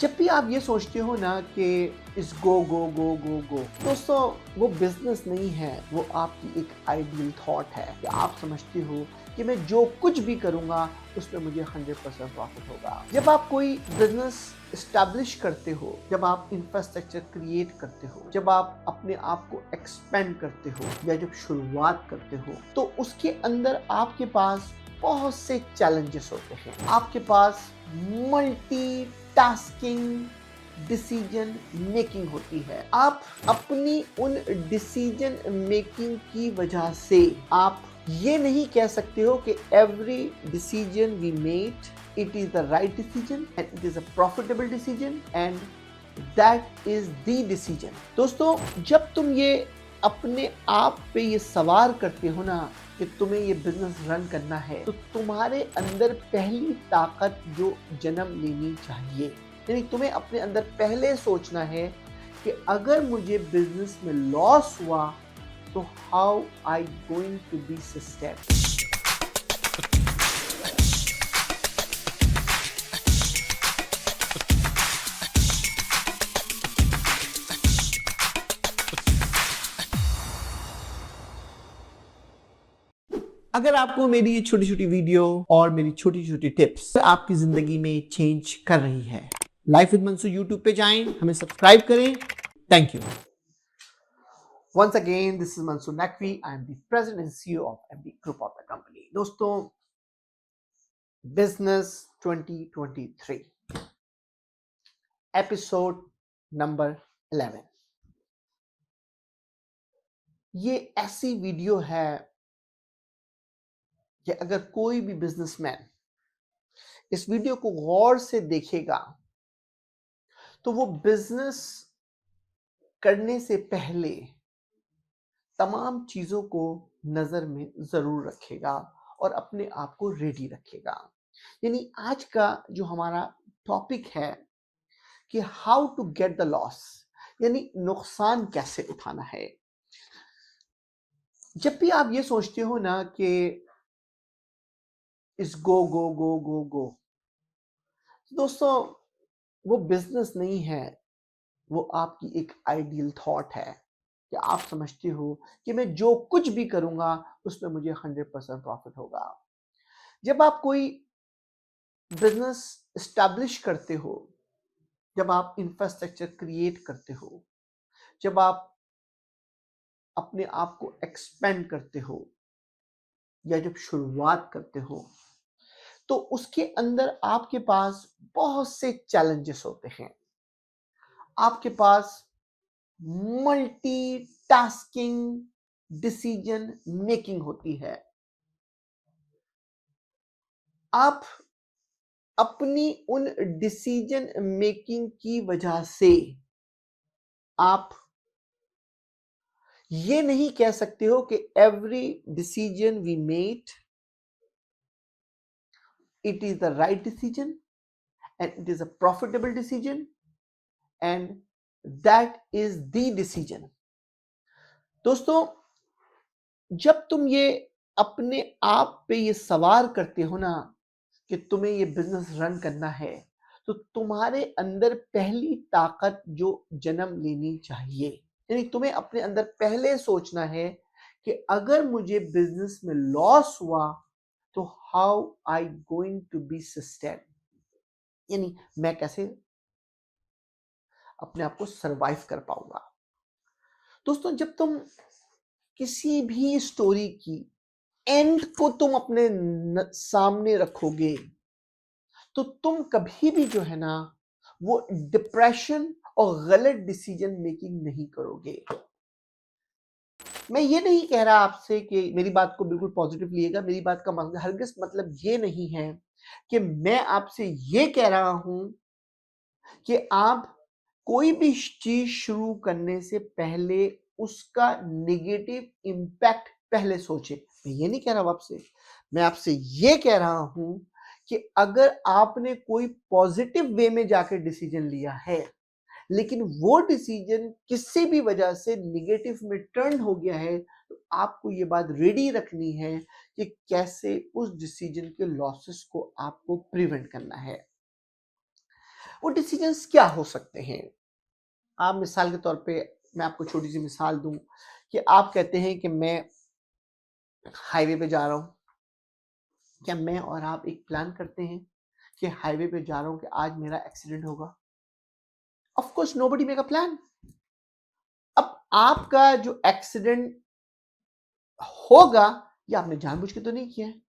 जब भी आप ये सोचते हो ना कि इस गो गो गो गो गो, दोस्तों वो बिजनेस नहीं है, वो आपकी एक आइडियल थॉट है कि आप समझते हो कि मैं जो कुछ भी करूंगा उसमें मुझे 100% प्रॉफिट होगा। जब आप कोई बिजनेस इस्टेब्लिश करते हो, जब आप इंफ्रास्ट्रक्चर क्रिएट करते हो, जब आप अपने आप को एक्सपेंड करते हो या जब शुरुआत करते हो, तो उसके अंदर आपके पास बहुत से चैलेंजेस होते हैं। आपके पास मल्टी टास्किंग डिसीजन मेकिंग होती है। आप अपनी उन डिसीजन मेकिंग की वजह से आप ये नहीं कह सकते हो कि every decision we made it is the right decision and it is a profitable decision and that is the decision. दोस्तों, जब तुम ये अपने आप पे ये सवार करते हो ना कि तुम्हें ये बिजनेस रन करना है, तो तुम्हारे अंदर पहली ताकत जो जन्म लेनी चाहिए, यानी तुम्हें अपने अंदर पहले सोचना है कि अगर मुझे बिजनेस में लॉस हुआ तो how I going to be sustain. अगर आपको मेरी ये छोटी छोटी वीडियो और मेरी छोटी छोटी टिप्स आपकी जिंदगी में चेंज कर रही है, लाइफ विद मंसूर यूट्यूब पे जाएं, हमें सब्सक्राइब करें। Thank you. Once again, this is Mansoor Naqvi. I am the president and CEO of MD Group of the company. दोस्तों, बिजनेस 2023 एपिसोड नंबर 11, ये ऐसी वीडियो है कि अगर कोई भी बिजनेसमैन इस वीडियो को गौर से देखेगा तो वो बिजनेस करने से पहले तमाम चीजों को नजर में जरूर रखेगा और अपने आप को रेडी रखेगा। यानी आज का जो हमारा टॉपिक है कि how to get the loss, यानी नुकसान कैसे उठाना है। जब भी आप ये सोचते हो ना कि इस गो गो गो गो गो, दोस्तों वो बिजनेस नहीं है, वो आपकी एक आइडियल थॉट है कि आप समझते हो कि मैं जो कुछ भी करूंगा उसमें मुझे 100% प्रॉफिट होगा। जब आप कोई बिजनेस स्टैब्लिश करते हो, जब आप इंफ्रास्ट्रक्चर क्रिएट करते हो, जब आप अपने आप को एक्सपेंड करते हो या जब शुरुआत करते हो, तो उसके अंदर आपके पास बहुत से चैलेंजेस होते हैं। आपके पास मल्टी टास्किंग डिसीजन मेकिंग होती है। आप अपनी उन डिसीजन मेकिंग की वजह से आप ये नहीं कह सकते हो कि every decision we made it is the right decision and it is a profitable decision and that is the decision. दोस्तों, जब तुम ये अपने आप पे ये सवार करते हो ना कि तुम्हें ये बिजनेस रन करना है, तो तुम्हारे अंदर पहली ताकत जो जन्म लेनी चाहिए, यानी तुम्हें अपने अंदर पहले सोचना है कि अगर मुझे बिजनेस में लॉस हुआ तो how I going to be sustain, यानी मैं कैसे अपने आप को सरवाइव कर पाऊंगा। दोस्तों, जब तुम किसी भी स्टोरी की एंड को तुम अपने सामने रखोगे तो तुम कभी भी जो है ना वो डिप्रेशन और गलत डिसीजन मेकिंग नहीं करोगे। मैं ये नहीं कह रहा आपसे कि मेरी बात को बिल्कुल पॉजिटिव लिएगा, मेरी बात का मतलब हरगिज मतलब ये नहीं है कि मैं आपसे ये कह रहा हूं कि आप कोई भी चीज शुरू करने से पहले उसका नेगेटिव इम्पैक्ट पहले सोचे। मैं ये नहीं कह रहा हूं आपसे, मैं आपसे ये कह रहा हूं कि अगर आपने कोई पॉजिटिव वे में जाकर डिसीजन लिया है लेकिन वो डिसीजन किसी भी वजह से निगेटिव में टर्न हो गया है, तो आपको ये बात रेडी रखनी है कि कैसे उस डिसीजन के लॉसेस को आपको प्रिवेंट करना है। वो डिसीजंस क्या हो सकते हैं? आप मिसाल के तौर पे मैं आपको छोटी सी मिसाल दूं कि आप कहते हैं कि मैं हाईवे पे जा रहा हूं। क्या मैं और आप एक प्लान करते हैं कि हाईवे पे जा रहा हूं कि आज मेरा एक्सीडेंट होगा? Of course nobody make a plan. अब आपका जो एक्सीडेंट होगा ये आपने जानबूझ के तो नहीं किया है।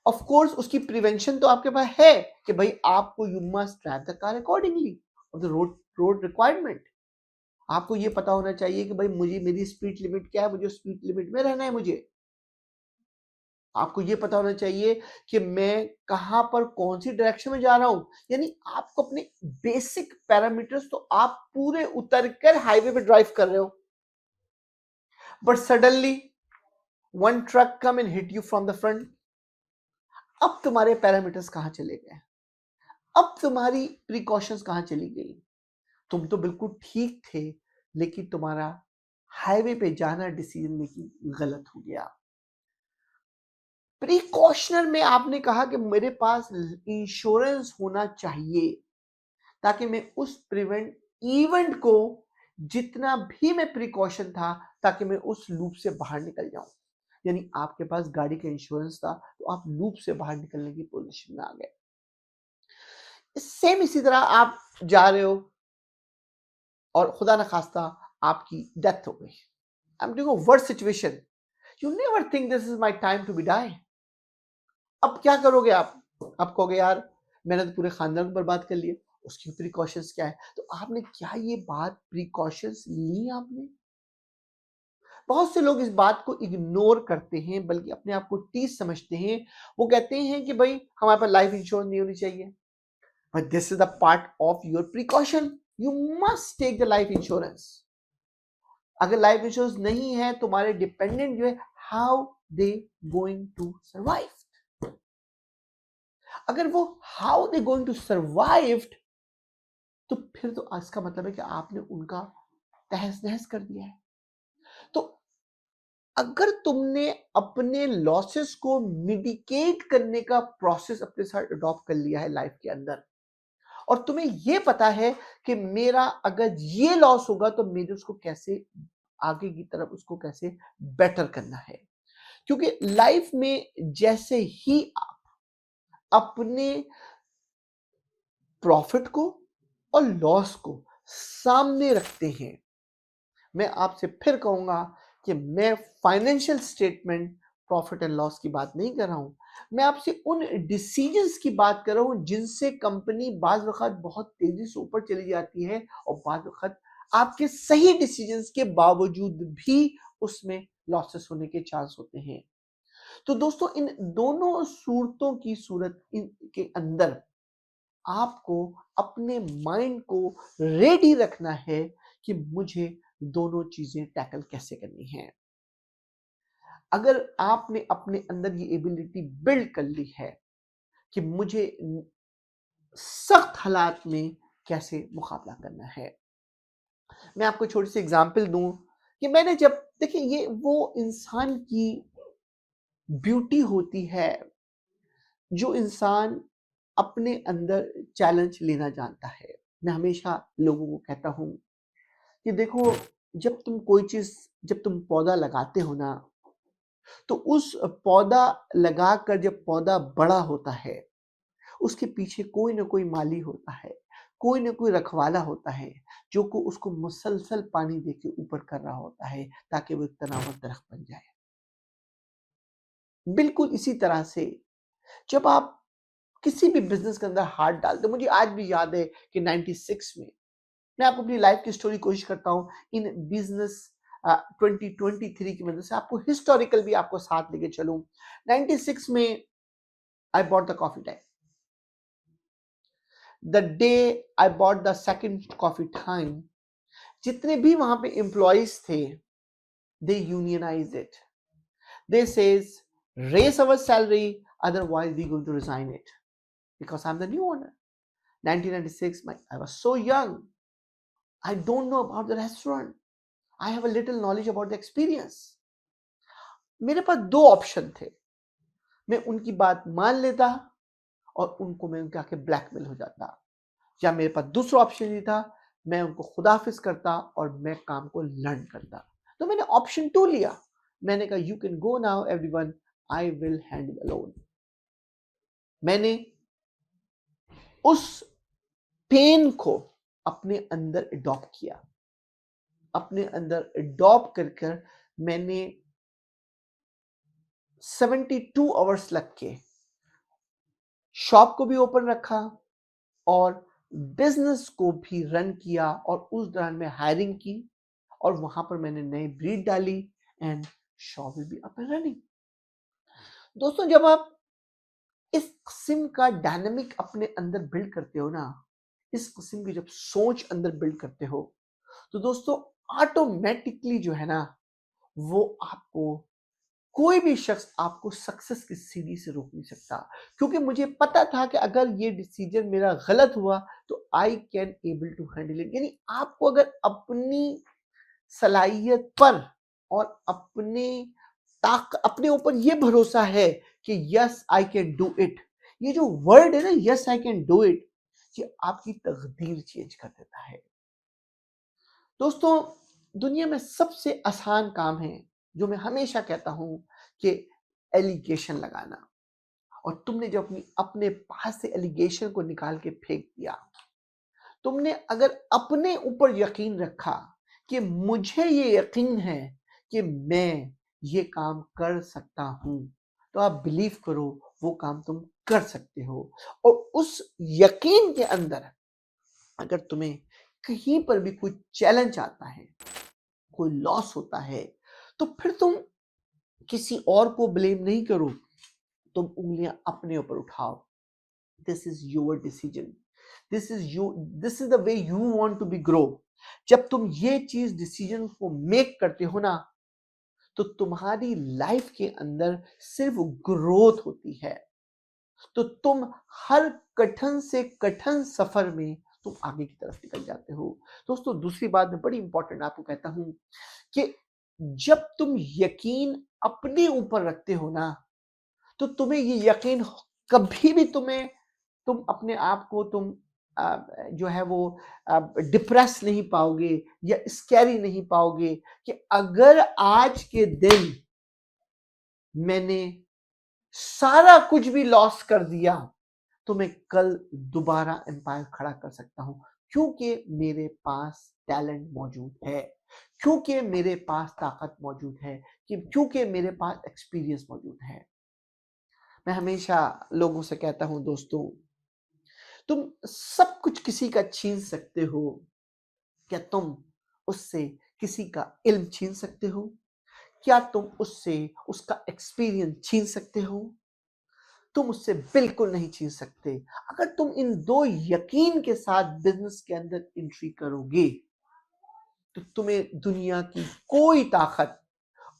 ऑफ कोर्स उसकी प्रिवेंशन तो आपके पास है कि भाई आपको you must drive the car accordingly of the road requirement. आपको ये पता होना चाहिए कि भाई मुझे मेरी स्पीड लिमिट क्या है, मुझे स्पीड लिमिट में रहना है। मुझे आपको ये पता होना चाहिए कि मैं कहां पर कौन सी डायरेक्शन में जा रहा हूं। यानी आपको अपने बेसिक पैरामीटर्स तो आप पूरे उतर कर हाईवे पे ड्राइव कर रहे हो, but suddenly one truck come and hit you from the front. अब तुम्हारे पैरामीटर्स कहां चले गए? अब तुम्हारी प्रिकॉशंस कहां चली गई? तुम तो बिल्कुल ठीक थे, लेकिन तुम्हारा हाईवे पे जाना डिसीजन मेकिंग गलत हो गया। प्रिकॉशनर में आपने कहा कि मेरे पास इंश्योरेंस होना चाहिए ताकि मैं उस प्रिवेंट इवेंट को जितना भी मैं प्रिकॉशन था ताकि मैं उस लूप से बाहर निकल जाऊं। यानी आपके पास गाड़ी का इंश्योरेंस था तो आप लूप से बाहर निकलने की पोजीशन में आ गए। सेम इसी तरह आप जा रहे हो और खुदा न खास्ता आपकी डेथ हो गई। I am doing a worst situation. You never think this is my time to be die. अब क्या करोगे आप कहोगे यार मैंने तो पूरे खानदान को बर्बाद कर लिया, उसकी प्रिकॉशंस क्या है? तो आपने क्या ये बात प्रिकॉशंस ली आपने? बहुत से लोग इस बात को इग्नोर करते हैं बल्कि अपने आप को टीज समझते हैं। वो कहते हैं कि भाई हमारे पास लाइफ इंश्योरेंस नहीं होनी चाहिए, but this is the part of your precaution. You must take the life insurance. अगर लाइफ इंश्योरेंस नहीं है तुम्हारे डिपेंडेंट जो है, how they going to survive? अगर वो how they going to survive, तो फिर तो इसका मतलब है कि आपने उनका तहस नहस कर दिया है। तो अगर तुमने अपने लॉसेस को मिटिगेट करने का प्रोसेस अपने साथ अडॉप्ट कर लिया है लाइफ के अंदर, और तुम्हें यह पता है कि मेरा अगर ये लॉस होगा तो मेरे उसको कैसे आगे की तरफ उसको कैसे बेटर करना है। क्योंकि लाइफ में जैसे ही आप अपने प्रॉफिट को और लॉस को सामने रखते हैं, मैं आपसे फिर कहूंगा कि मैं financial statement profit and loss की बात नहीं कर रहा हूं। मैं आपसे उन डिसीजंस की बात कर रहा हूं जिनसे कंपनी बाज वक्त बहुत तेजी से ऊपर चली जाती है और बाज वक्त आपके सही डिसीजंस के बावजूद भी उसमें लॉसेस होने के चांस होते हैं। तो दोस्तों इन दोनों सूरतों की सूरत के अंदर आपको अपने माइंड को रेडी रखना है कि मुझे दोनों चीजें टैकल कैसे करनी है। अगर आपने अपने अंदर ये एबिलिटी बिल्ड कर ली है कि मुझे सख्त हालात में कैसे मुकाबला करना है। मैं आपको छोटी सी एग्जांपल दूं कि मैंने जब देखिए ये वो इंसान की ब्यूटी होती है जो इंसान अपने अंदर चैलेंज लेना जानता है। मैं हमेशा लोगों को कहता हूं कि देखो जब तुम पौधा लगाते हो ना, तो उस पौधा लगाकर जब पौधा बड़ा होता है उसके पीछे कोई ना कोई माली होता है, कोई ना कोई रखवाला होता है जो को उसको मुसलसल पानी देके ऊपर कर रहा होता है ताकि वो एक तनावत दरख्त बन जाए। बिल्कुल इसी तरह से जब आप किसी भी बिजनेस के अंदर हाथ डालते हो, मुझे आज भी याद है कि 96 में मैं आपको अपनी लाइफ की स्टोरी कोशिश करता हूं इन बिजनेस 2023 की मदद से आपको हिस्टोरिकल भी आपको साथ लेके चलूं। 96 में I bought the coffee time. The day I bought the second coffee time, जितने भी वहां पे एम्प्लॉइज थे they unionise it. They says raise our salary, otherwise we going to resign it because I'm the new owner. 1996, I was so young. I don't know about the restaurant. I have a little knowledge about the experience. मेरे पास दो option थे। मैं उनकी बात मान लेता और उनको मैं उनके आके ब्लैकमेल हो जाता। या मेरे पास दूसरा ऑप्शन नहीं था, मैं उनको खुदाफिज करता और मैं काम को लर्न करता। तो मैंने ऑप्शन 2 लिया। मैंने कहा you can go now everyone, I will handle alone. मैंने उस पेन को अपने अंदर अडॉप्ट किया। अपने अंदर अडॉप्ट कर कर मैंने 72 आवर्स लग के शॉप को भी ओपन रखा और बिजनेस को भी रन किया, और उस दौरान मैं हायरिंग की और वहां पर मैंने नई ब्रीड डाली and shop will be up and running. दोस्तों, जब आप इस किस्म का डायनामिक अपने अंदर बिल्ड करते हो ना, इस किस्म की जब सोच अंदर बिल्ड करते हो, तो दोस्तों ऑटोमेटिकली जो है ना, वो आपको कोई भी शख्स आपको सक्सेस की सीढ़ी से रोक नहीं सकता। क्योंकि मुझे पता था कि अगर ये डिसीजन मेरा गलत हुआ तो I can able to handle it. यानी आपको अगर अपनी सलाहियत पर और अपने ऊपर ये भरोसा है कि yes I can do it, ये जो वर्ड है ना, yes I can do it, ये आपकी तकदीर चेंज कर देता है। दोस्तों, दुनिया में सबसे आसान काम है जो मैं हमेशा कहता हूं कि एलिगेशन लगाना। और तुमने जब अपने पास से एलिगेशन को निकाल के फेंक दिया, तुमने अगर अपने ऊपर यकीन रखा कि मुझे ये यकीन है कि मैं ये काम कर सकता हूं, तो आप बिलीव करो वो काम तुम कर सकते हो। और उस यकीन के अंदर अगर तुम्हें कहीं पर भी कोई चैलेंज आता है, कोई लॉस होता है, तो फिर तुम किसी और को ब्लेम नहीं करो, तुम उंगलियां अपने ऊपर उठाओ। This is your decision, this is the way you want to be grow. जब तुम ये चीज डिसीजन को मेक करते हो ना, तो तुम्हारी लाइफ के अंदर सिर्फ ग्रोथ होती है। तो तुम हर कठिन से कठिन सफर में तुम आगे की तरफ निकल जाते हो। दोस्तों, दूसरी बात मैं बड़ी इंपॉर्टेंट आपको कहता हूं कि जब तुम यकीन अपने ऊपर रखते हो ना, तो तुम्हें ये यकीन कभी भी तुम अपने आप को जो है वो डिप्रेस नहीं पाओगे या स्कैरी नहीं पाओगे कि अगर आज के दिन मैंने सारा कुछ भी लॉस कर दिया तो मैं कल दोबारा एम्पायर खड़ा कर सकता हूं, क्योंकि मेरे पास टैलेंट मौजूद है, क्योंकि मेरे पास ताकत मौजूद है, क्योंकि मेरे पास एक्सपीरियंस मौजूद है। मैं हमेशा लोगों से कहता हूं दोस्तों, तुम सब कुछ किसी का छीन सकते हो, क्या तुम उससे किसी का इल्म छीन सकते हो? क्या तुम उससे उसका एक्सपीरियंस छीन सकते हो? तुम उससे बिल्कुल नहीं छीन सकते। अगर तुम इन दो यकीन के साथ बिजनेस के अंदर एंट्री करोगे, तो तुम्हें दुनिया की कोई ताकत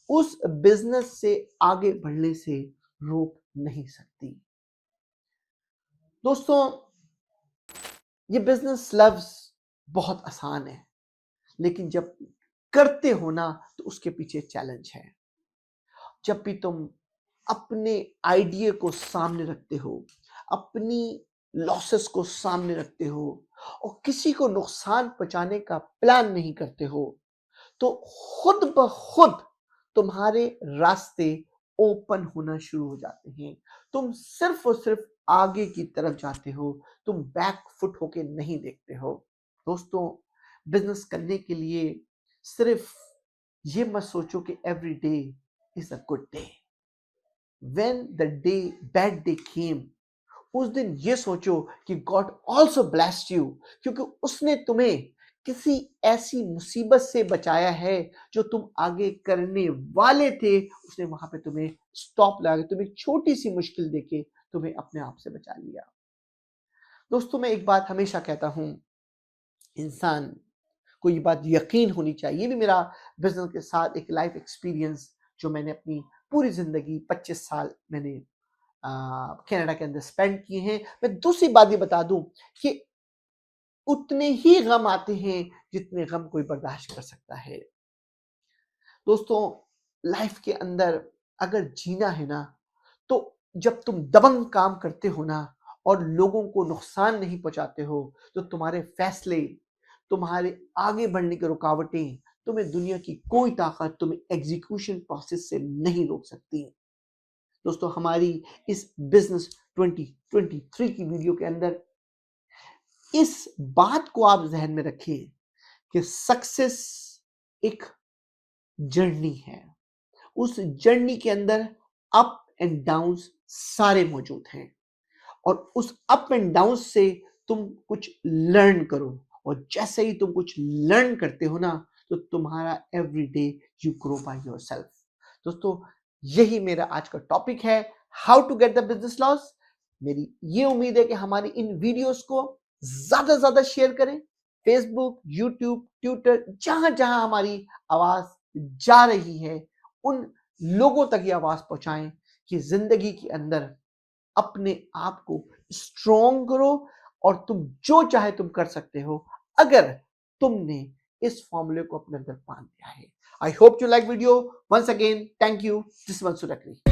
उस बिजनेस से आगे बढ़ने से रोक नहीं सकती। दोस्तों, ये बिजनेस लफ्ज बहुत आसान है, लेकिन जब करते हो ना, तो उसके पीछे चैलेंज है। जब भी तुम अपने आइडिया को सामने रखते हो, अपनी लॉसेस को सामने रखते हो और किसी को नुकसान पहुंचाने का प्लान नहीं करते हो, तो खुद ब खुद तुम्हारे रास्ते ओपन होना शुरू हो जाते हैं। तुम सिर्फ और सिर्फ आगे की तरफ जाते हो, तुम बैक फुट होके नहीं देखते हो। दोस्तों, बिजनेस करने के लिए सिर्फ ये मत सोचो कि every day is a good day. When the day bad day came, उस दिन ये सोचो कि गॉड ऑल्सो ब्लेस्ड यू, क्योंकि उसने तुम्हें किसी ऐसी मुसीबत से बचाया है जो तुम आगे करने वाले थे। उसने वहां पे तुम्हें स्टॉप लगा के तुम्हें एक छोटी सी मुश्किल देके तुम्हें अपने आप से बचा लिया। दोस्तों, मैं एक बात हमेशा कहता हूं, इंसान को ये बात यकीन होनी चाहिए। ये भी मेरा बिजनेस के साथ एक लाइफ एक्सपीरियंस जो मैंने अपनी पूरी जिंदगी 25 साल मैंने कनाडा के अंदर स्पेंड किए हैं। मैं दूसरी बात ये बता दूं कि उतने ही गम आते हैं जितने गम कोई बर्दाश्त कर सकता है। दोस्तों, लाइफ के अंदर अगर जीना है ना, तो जब तुम दबंग काम करते हो ना और लोगों को नुकसान नहीं पहुंचाते हो तो तुम्हारे फैसले, तुम्हारे आगे बढ़ने की रुकावटें, तुम्हें दुनिया की कोई ताकत तुम्हें एग्जीक्यूशन प्रोसेस से नहीं रोक सकती। दोस्तों, हमारी इस बिजनेस 2023 की वीडियो के अंदर इस बात को आप जहन में रखिए कि सक्सेस एक जर्नी है। उस जर्नी के अंदर अप एंड डाउन्स सारे मौजूद हैं और उस अप एंड डाउन से तुम कुछ लर्न करो और जैसे ही तुम कुछ लर्न करते हो ना तो तुम्हारा every day you grow by yourself. दोस्तों, यही मेरा आज का टॉपिक है, how to get the business loss. मेरी ये उम्मीद है कि हमारी इन वीडियोस को ज्यादा शेयर करें, फेसबुक, यूट्यूब, ट्विटर, जहां जहां हमारी आवाज जा रही है उन लोगों तक ये आवाज पहुंचाएं कि जिंदगी के अंदर अपने आप को स्ट्रॉन्ग करो और तुम जो चाहे तुम कर सकते हो अगर तुमने इस फॉर्मूले को अपने अंदर पान लिया है। I hope you like video. Once again thank you. This one सुरकरी।